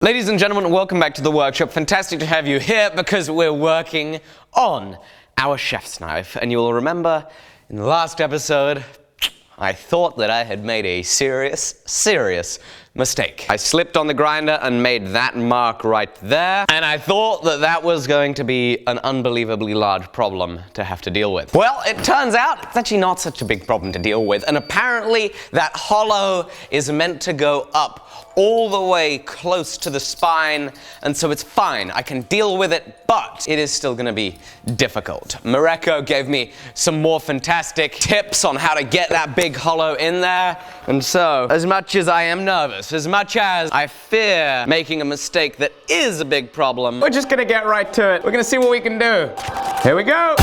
Ladies and gentlemen, welcome back to the workshop. Fantastic to have you here because we're working on our chef's knife. And you'll remember in the last episode, I thought that I had made a serious mistake. I slipped on the grinder and made that mark right there, and I thought that that was going to be an unbelievably large problem to have to deal with. Well, it turns out it's actually not such a big problem to deal with, and apparently that hollow is meant to go up all the way close to the spine, and so it's fine. I can deal with it, but it is still gonna be difficult. Mareko gave me some more fantastic tips on how to get that big hollow in there, and so as much as I am nervous, as much as I fear making a mistake that is a big problem, we're just gonna get right to it. We're gonna see what we can do. Here we go.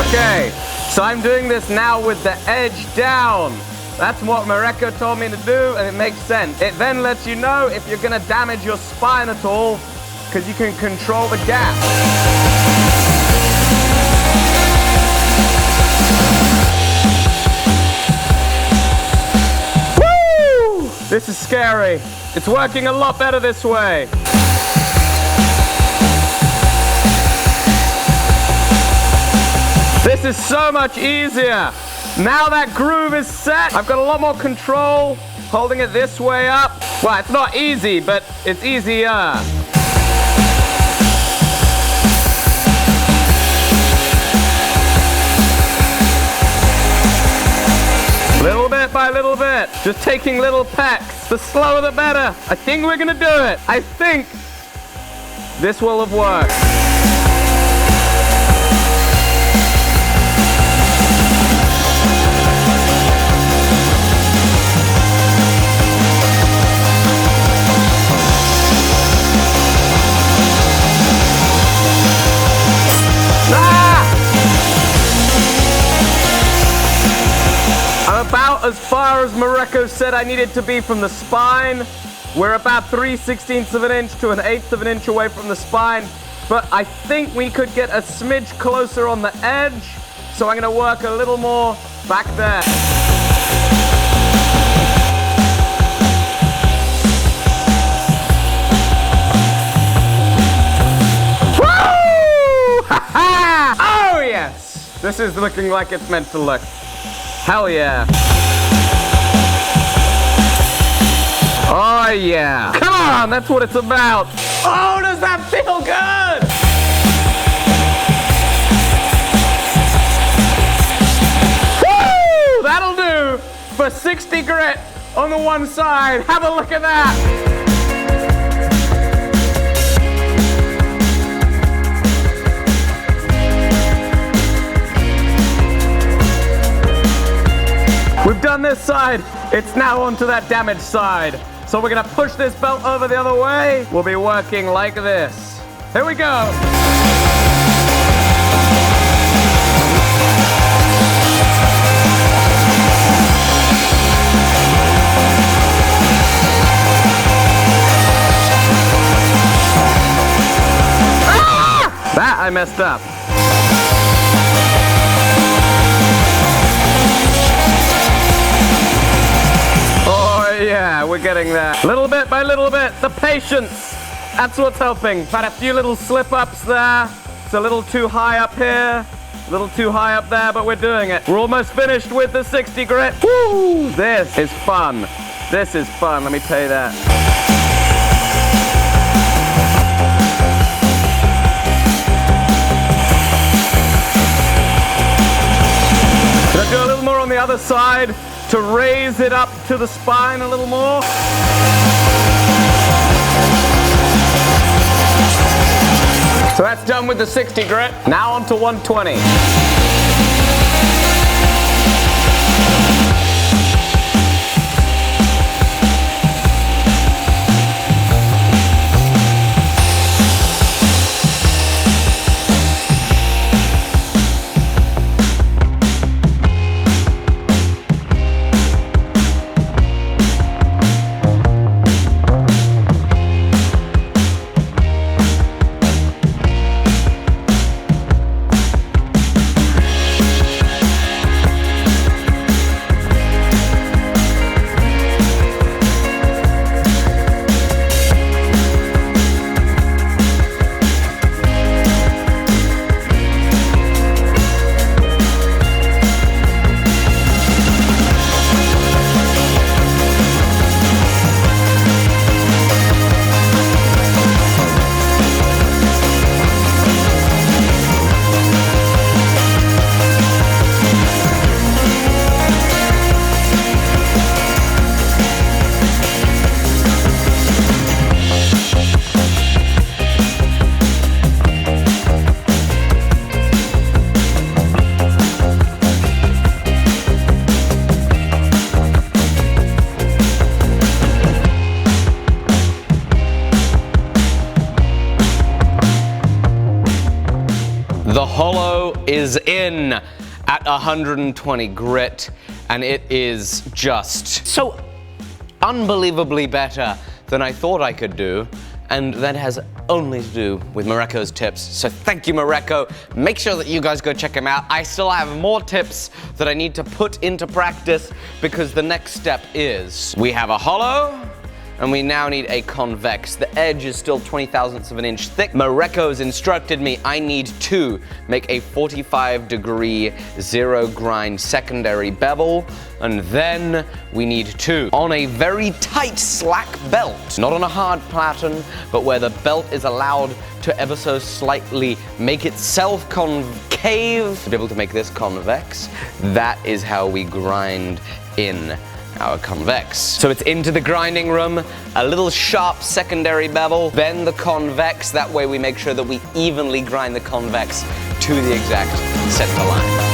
Okay, so I'm doing this now with the edge down. That's what Mareko told me to do, and it makes sense. It then lets you know if you're gonna damage your spine at all, because you can control the gap. Woo! This is scary. It's working a lot better this way. This is so much easier. Now that groove is set, I've got a lot more control holding it this way up. Well, it's not easy, but it's easier. Little bit by little bit, just taking little pecks. The slower the better. I think we're gonna do it. I think this will have worked. About as far as Mareko said I needed to be from the spine. We're about 3/16 of an inch to 1/8 of an inch away from the spine, but I think we could get a smidge closer on the edge, so I'm going to work a little more back there. Woo! Ha-ha! Oh yes! This is looking like it's meant to look. Hell yeah. Oh yeah. Come on, that's what it's about. Oh, does that feel good? Woo! That'll do for 60 grit on the one side. Have a look at that. We've done this side, it's now onto that damaged side. So we're gonna push this belt over the other way. We'll be working like this. Here we go. Ah! That I messed up. Yeah, we're getting there. Little bit by little bit. The patience. That's what's helping. Had a few little slip-ups there. It's a little too high up here. A little too high up there, but we're doing it. We're almost finished with the 60 grit. Woo! This is fun. This is fun, let me tell you that. Gonna do a little more on the other side to raise it up to the spine a little more. So that's done with the 60 grit. Now on to 120. The hollow is in at 120 grit, and it is just so unbelievably better than I thought I could do, and that has only to do with Mareko's tips. So thank you, Mareko. Make sure that you guys go check him out. I still have more tips that I need to put into practice, because the next step is we have a hollow, and we now need a convex. The edge is still 20,000ths of an inch thick. Mareko's instructed me I need to make a 45-degree zero grind secondary bevel, and then we need to, on a very tight slack belt, not on a hard platen, but where the belt is allowed to ever so slightly make itself concave to be able to make this convex. That is how we grind in our convex. So it's into the grinding room, a little sharp secondary bevel, then the convex. That way we make sure that we evenly grind the convex to the exact center line.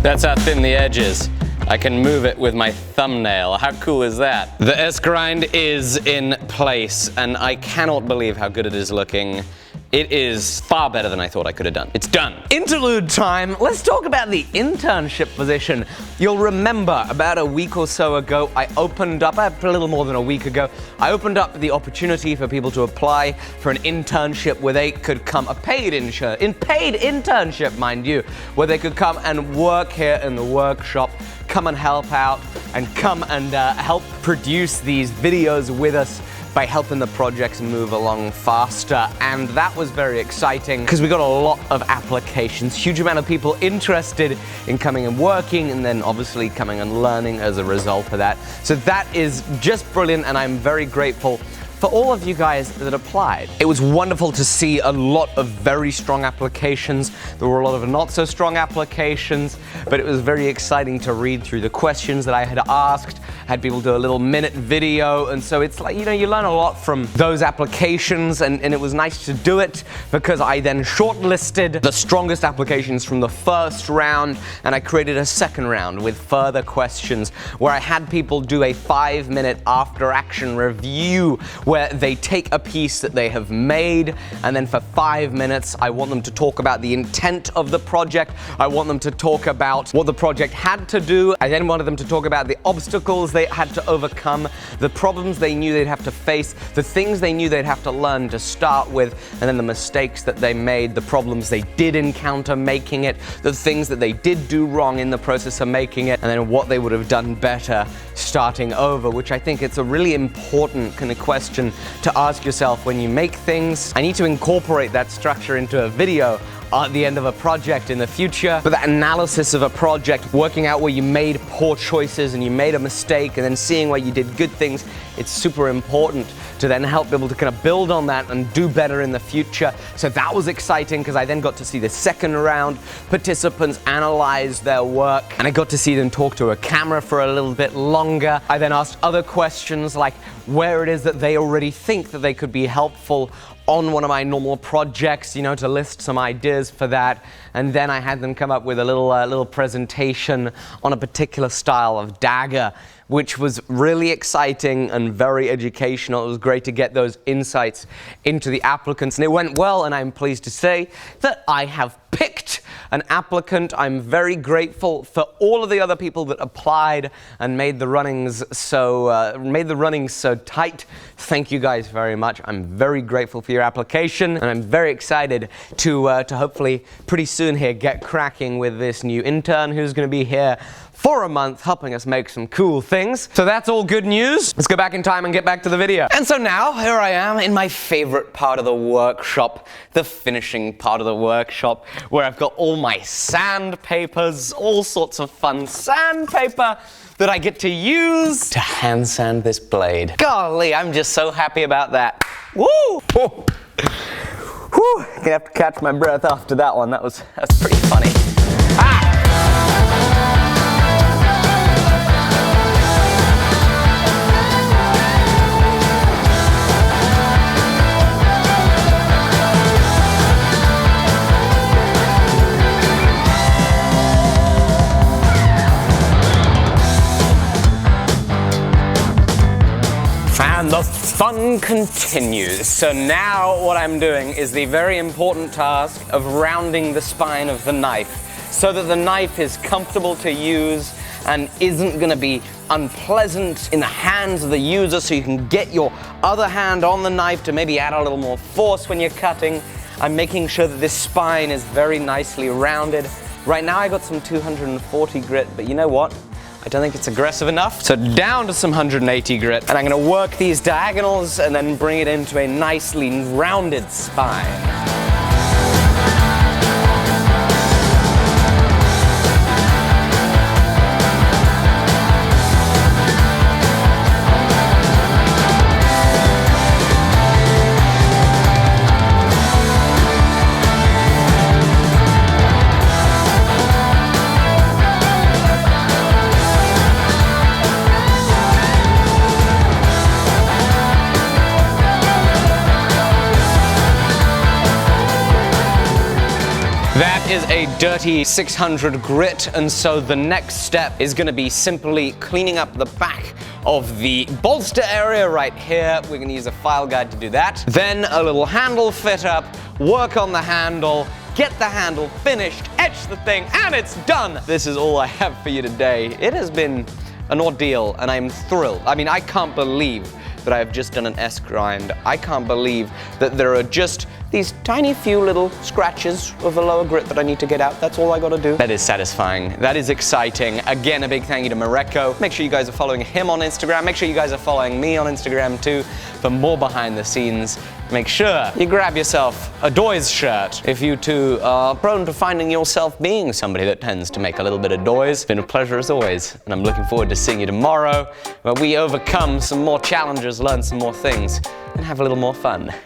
That's how thin the edge is. I can move it with my thumbnail. How cool is that? The S-grind is in place, and I cannot believe how good it is looking. It is far better than I thought I could have done. It's done. Interlude time. Let's talk about the internship position. You'll remember about a week or so ago, I opened up, a little more than a week ago, I opened up the opportunity for people to apply for an internship where they could come, a paid internship, mind you, where they could come and work here in the workshop, come and help out, and come and help produce these videos with us by helping the projects move along faster. And that was very exciting because we got a lot of applications, huge amount of people interested in coming and working, and then obviously coming and learning as a result of that. So that is just brilliant, and I'm very grateful for all of you guys that applied. It was wonderful to see a lot of very strong applications. There were a lot of not so strong applications, but it was very exciting to read through the questions that I had asked. I had people do a little minute video, and so it's like, you know, you learn a lot from those applications, and it was nice to do it because I then shortlisted the strongest applications from the first round, and I created a second round with further questions where I had people do a 5-minute after-action review where they take a piece that they have made, and then for 5 minutes, I want them to talk about the intent of the project. I want them to talk about what the project had to do. I then wanted them to talk about the obstacles they had to overcome, the problems they knew they'd have to face, the things they knew they'd have to learn to start with, and then the mistakes that they made, the problems they did encounter making it, the things that they did do wrong in the process of making it, and then what they would have done better starting over, which I think it's a really important kind of question to ask yourself when you make things. I need to incorporate that structure into a video at the end of a project in the future. But that analysis of a project, working out where you made poor choices and you made a mistake, and then seeing where you did good things, it's super important to then help people to kind of build on that and do better in the future. So that was exciting because I then got to see the second round participants analyze their work, and I got to see them talk to a camera for a little bit longer. I then asked other questions like where it is that they already think that they could be helpful on one of my normal projects, you know, to list some ideas for that. And then I had them come up with a little presentation on a particular style of dagger, which was really exciting and very educational. It was great to get those insights into the applicants, and it went well, and I'm pleased to say that I have picked an applicant. I'm very grateful for all of the other people that applied and made the runnings so tight. Thank you guys very much. I'm very grateful for your application, and I'm very excited to hopefully pretty soon here get cracking with this new intern who's going to be here for a month, helping us make some cool things. So that's all good news. Let's go back in time and get back to the video. And so now, here I am in my favorite part of the workshop, the finishing part of the workshop, where I've got all my sandpapers, all sorts of fun sandpaper that I get to use to hand sand this blade. Golly, I'm just so happy about that. Woo! Woo! Whew, gonna have to catch my breath after that one. That's pretty funny. Ah! And the fun continues. So now what I'm doing is the very important task of rounding the spine of the knife so that the knife is comfortable to use and isn't going to be unpleasant in the hands of the user, so you can get your other hand on the knife to maybe add a little more force when you're cutting. I'm making sure that this spine is very nicely rounded. Right now I got some 240 grit, but you know what? I don't think it's aggressive enough, so down to some 180 grit, and I'm going to work these diagonals and then bring it into a nicely rounded spine. That is a dirty 600 grit, and so the next step is going to be simply cleaning up the back of the bolster area right here. We're going to use a file guide to do that. Then a little handle fit up, work on the handle, get the handle finished, etch the thing, and it's done! This is all I have for you today. It has been an ordeal, and I'm thrilled. I mean, I can't believe that I have just done an S-grind. I can't believe that there are just these tiny few little scratches of the lower grit that I need to get out. That's all I gotta do. That is satisfying. That is exciting. Again, a big thank you to Mareko. Make sure you guys are following him on Instagram. Make sure you guys are following me on Instagram too for more behind the scenes. Make sure you grab yourself a Doys shirt if you too are prone to finding yourself being somebody that tends to make a little bit of Doys. It's been a pleasure as always, and I'm looking forward to seeing you tomorrow where we overcome some more challenges, learn some more things, and have a little more fun.